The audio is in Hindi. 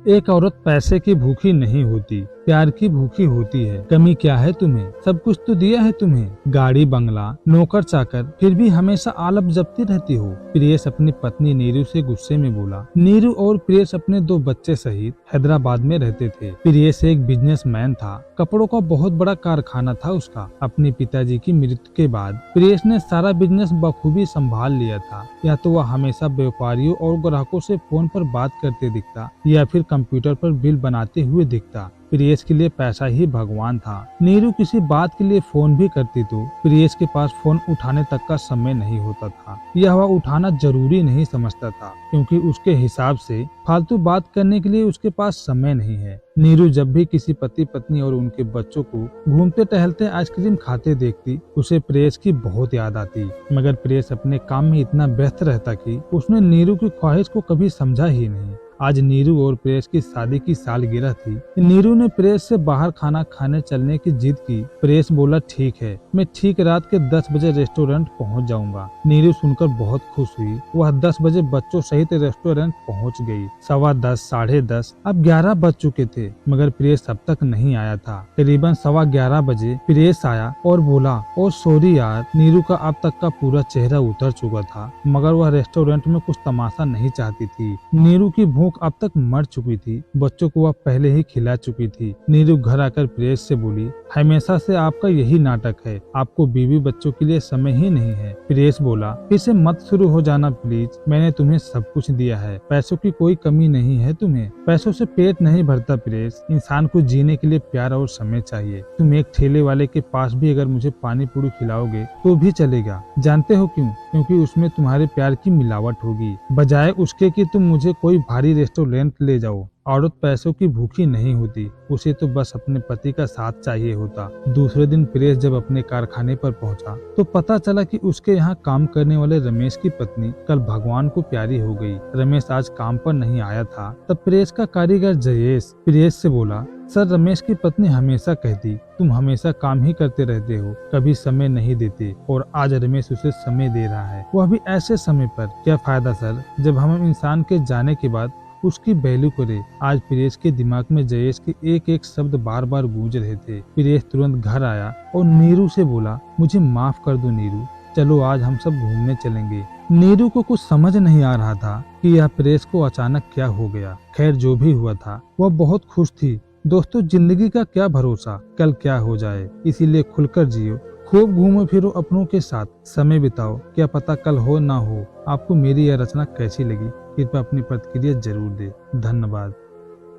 एक औरत पैसे की भूखी नहीं होती, प्यार की भूखी होती है। कमी क्या है तुम्हें? सब कुछ तो दिया है तुम्हें, गाड़ी बंगला नौकर चाकर, फिर भी हमेशा आलप जपती रहती हो। प्रियेश अपनी पत्नी नीरू से गुस्से में बोला। नीरू और प्रियेश अपने 2 बच्चे सहित हैदराबाद में रहते थे। प्रियेश एक बिजनेसमैन था, कपड़ों का बहुत बड़ा कारखाना था उसका। अपने पिताजी की मृत्यु के बाद प्रियेश ने सारा बिजनेस बखूबी संभाल लिया था। या तो वह हमेशा व्यापारियों और ग्राहकों से फोन पर बात करते दिखता या फिर कंप्यूटर पर बिल बनाते हुए दिखता। प्रियेश के लिए पैसा ही भगवान था। नीरू किसी बात के लिए फोन भी करती तो प्रियेश के पास फोन उठाने तक का समय नहीं होता था। यह वह उठाना जरूरी नहीं समझता था, क्योंकि उसके हिसाब से फालतू बात करने के लिए उसके पास समय नहीं है। नीरू जब भी किसी पति पत्नी और उनके बच्चों को घूमते टहलते आइसक्रीम खाते देखती, उसे प्रियेश की बहुत याद आती। मगर प्रियेश अपने काम में इतना व्यस्त रहता कि उसने नीरू की ख्वाहिश को कभी समझा ही नहीं। आज नीरू और प्रियेश की शादी की सालगिरह थी। नीरू ने प्रियेश से बाहर खाना खाने चलने की जिद की। प्रियेश बोला ठीक है, मैं ठीक रात के 10 बजे रेस्टोरेंट पहुंच जाऊंगा। नीरू सुनकर बहुत खुश हुई। वह 10 बजे बच्चों सहित रेस्टोरेंट पहुंच गई। 10:15, 10:30, अब 11 बज चुके थे, मगर प्रियेश अब तक नहीं आया था। करीबन 11:15 बजे प्रियेश आया और बोला, ओ सॉरी यार। नीरू का अब तक का पूरा चेहरा उतर चुका था, मगर वह रेस्टोरेंट में कुछ तमाशा नहीं चाहती थी। नीरू की भूख अब तक मर चुकी थी, बच्चों को वह पहले ही खिला चुकी थी। नीरू घर आकर प्रियेश से बोली, हमेशा से आपका यही नाटक है, आपको बीवी बच्चों के लिए समय ही नहीं है। प्रियेश बोला, फिर से मत शुरू हो जाना प्लीज, मैंने तुम्हें सब कुछ दिया है, पैसों की कोई कमी नहीं है तुम्हें। पैसों से पेट नहीं भरता प्रियेश, इंसान को जीने के लिए प्यार और समय चाहिए। तुम एक ठेले वाले के पास भी अगर मुझे पानी पूरी खिलाओगे तो भी चलेगा। जानते हो क्यों? क्योंकि उसमें तुम्हारे प्यार की मिलावट होगी, बजाय उसके कि तुम मुझे कोई भारी रेस्टोरेंट ले जाओ। औरत पैसों की भूखी नहीं होती, उसे तो बस अपने पति का साथ चाहिए होता। दूसरे दिन प्रियेश जब अपने कारखाने पर पहुंचा तो पता चला कि उसके यहाँ काम करने वाले रमेश की पत्नी कल भगवान को प्यारी हो गई। रमेश आज काम पर नहीं आया था। तब प्रियेश का कारीगर जयेश प्रियेश से बोला, सर रमेश की पत्नी हमेशा कहती तुम हमेशा काम ही करते रहते हो, कभी समय नहीं देते, और आज रमेश उसे समय दे रहा है, वह भी ऐसे समय पर। क्या फायदा सर, जब हम इंसान के जाने के बाद उसकी वैल्यू करे। आज प्रियेश के दिमाग में जयेश के एक एक शब्द बार बार गूंज रहे थे। प्रियेश तुरंत घर आया और नीरू से बोला, मुझे माफ कर दो नीरू, चलो आज हम सब घूमने चलेंगे। नीरू को कुछ समझ नहीं आ रहा था कि यह प्रियेश को अचानक क्या हो गया। खैर जो भी हुआ था वह बहुत खुश थी। दोस्तों, जिंदगी का क्या भरोसा कल क्या हो जाए, इसीलिए खुलकर जियो, खूब घूमो फिरो अपनों के साथ, समय बिताओ, क्या पता कल हो ना हो। आपको मेरी यह रचना कैसी लगी? कृपया अपनी प्रतिक्रिया जरूर दे। धन्यवाद।